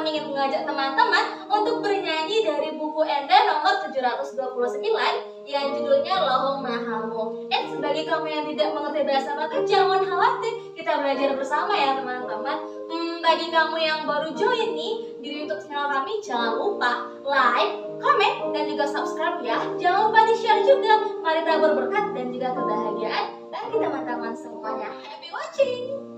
kami ingin mengajak teman-teman untuk bernyanyi dari buku Enda nomor 729 yang judulnya Lohong Mahamu. Bagi kamu yang tidak mengerti bahasa maka jangan khawatir, kita belajar bersama ya teman-teman. Bagi kamu yang baru join nih di YouTube channel kami, jangan lupa like, komen, dan juga subscribe ya. Jangan lupa di-share juga. Mari tabur berkat dan juga kebahagiaan bagi teman-teman semuanya. Happy watching!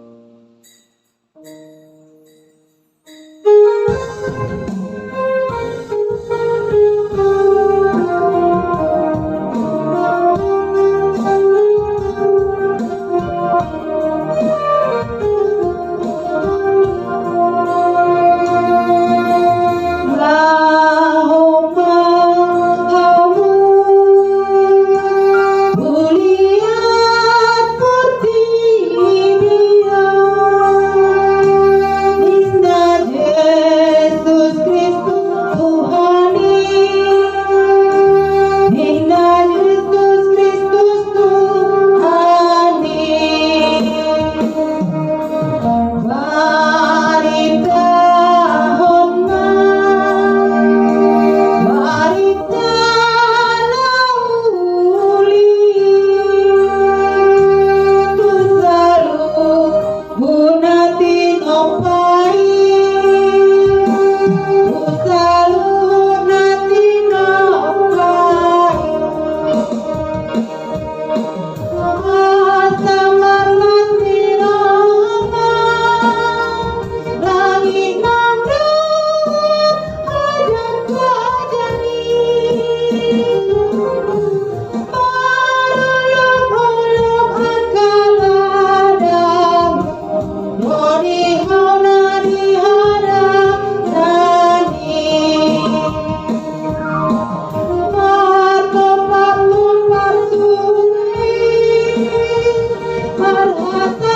Marhaba